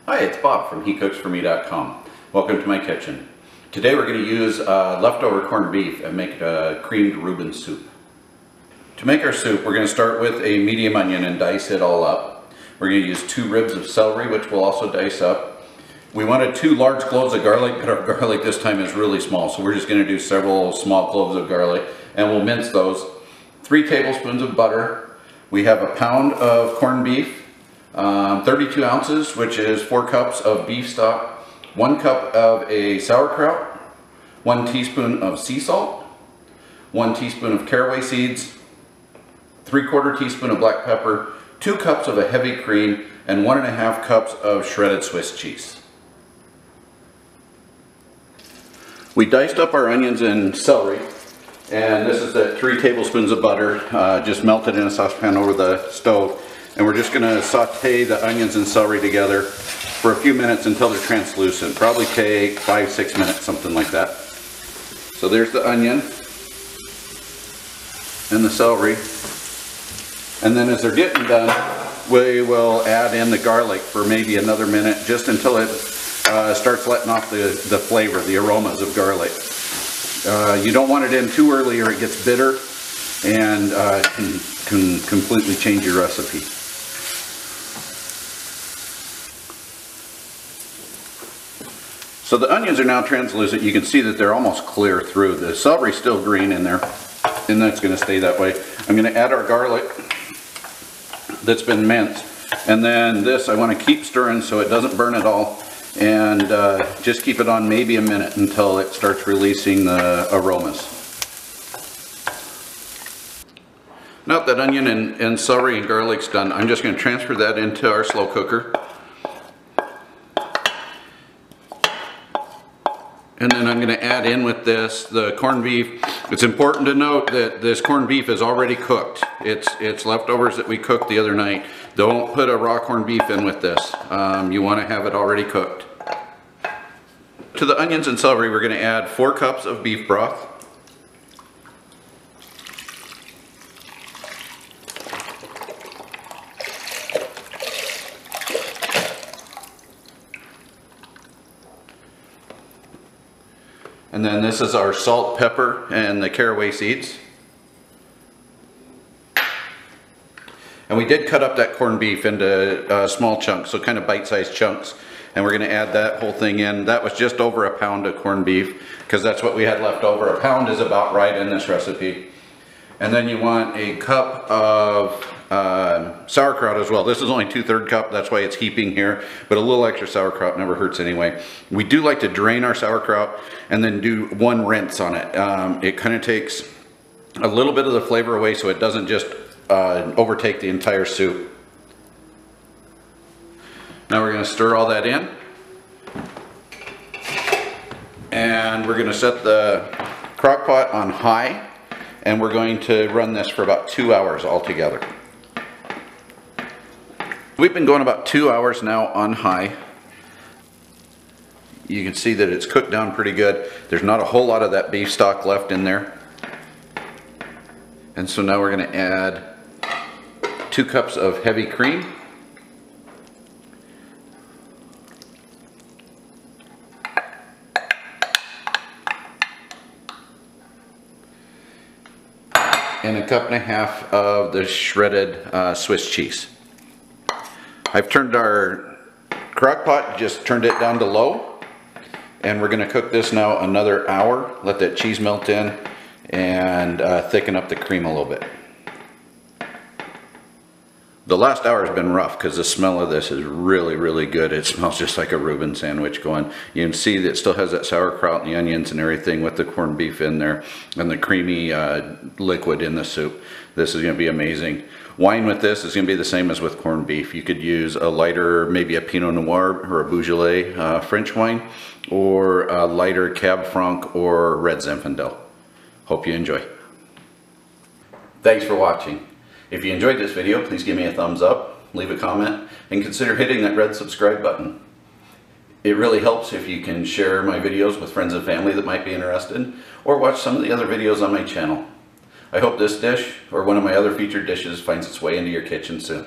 Hi, it's Bob from HeCooksForMe.com. Welcome to my kitchen. Today we're going to use leftover corned beef and make a creamed Rueben soup. To make our soup, we're going to start with a medium onion and dice it all up. We're going to use 2 ribs of celery, which we'll also dice up. We wanted 2 large cloves of garlic, but our garlic this time is really small, so we're just going to do several small cloves of garlic, and we'll mince those. 3 tablespoons of butter. We have a pound of corned beef. 32 ounces, which is 4 cups of beef stock, 1 cup of a sauerkraut, 1 teaspoon of sea salt, 1 teaspoon of caraway seeds, 3/4 teaspoon of black pepper, 2 cups of a heavy cream, and 1.5 cups of shredded Swiss cheese. We diced up our onions and celery, and this is the 3 tablespoons of butter, just melted in a saucepan over the stove. And we're just going to saute the onions and celery together for a few minutes until they're translucent. Probably take 5-6 minutes, something like that. So there's the onion and the celery. And then as they're getting done, we will add in the garlic for maybe another minute, just until it starts letting off the flavor, the aromas of garlic. You don't want it in too early or it gets bitter and can completely change your recipe. So the onions are now translucent. You can see that they're almost clear through. The celery's still green in there, and that's going to stay that way. I'm going to add our garlic that's been minced, and then this I want to keep stirring so it doesn't burn at all, and just keep it on maybe a minute until it starts releasing the aromas. Now that onion and celery and garlic's done, I'm just going to transfer that into our slow cooker. And then I'm going to add in with this the corned beef. It's important to note that this corned beef is already cooked. It's leftovers that we cooked the other night. Don't put a raw corned beef in with this. You want to have it already cooked. To the onions and celery, we're going to add 4 cups of beef broth. And then this is our salt, pepper, and the caraway seeds. And we did cut up that corned beef into small chunks, so kind of bite-sized chunks. And we're going to add that whole thing in. That was just over a pound of corned beef, because that's what we had left over. A pound is about right in this recipe. And then you want a cup of sauerkraut as well. This is only 2/3 cup, that's why it's heaping here, but a little extra sauerkraut never hurts anyway. We do like to drain our sauerkraut and then do 1 rinse on it. It kind of takes a little bit of the flavor away so it doesn't just overtake the entire soup. Now we're going to stir all that in, and we're going to set the crock pot on high, and we're going to run this for about 2 hours altogether. We've been going about 2 hours now on high. You can see that it's cooked down pretty good. There's not a whole lot of that beef stock left in there. And so now we're going to add 2 cups of heavy cream. And a 1.5 cups of the shredded Swiss cheese. I've turned our crock pot, just turned it down to low, and we're going to cook this now another hour. Let that cheese melt in and thicken up the cream a little bit. The last hour has been rough because the smell of this is really, really good. It smells just like a Reuben sandwich going. You can see that it still has that sauerkraut and the onions and everything with the corned beef in there and the creamy liquid in the soup. This is going to be amazing. Wine with this is going to be the same as with corned beef. You could use a lighter, maybe a Pinot Noir or a Beaujolais French wine, or a lighter Cab Franc or Red Zinfandel. Hope you enjoy. Thanks for watching. If you enjoyed this video, please give me a thumbs up, leave a comment, and consider hitting that red subscribe button. It really helps if you can share my videos with friends and family that might be interested, or watch some of the other videos on my channel. I hope this dish, or one of my other featured dishes, finds its way into your kitchen soon.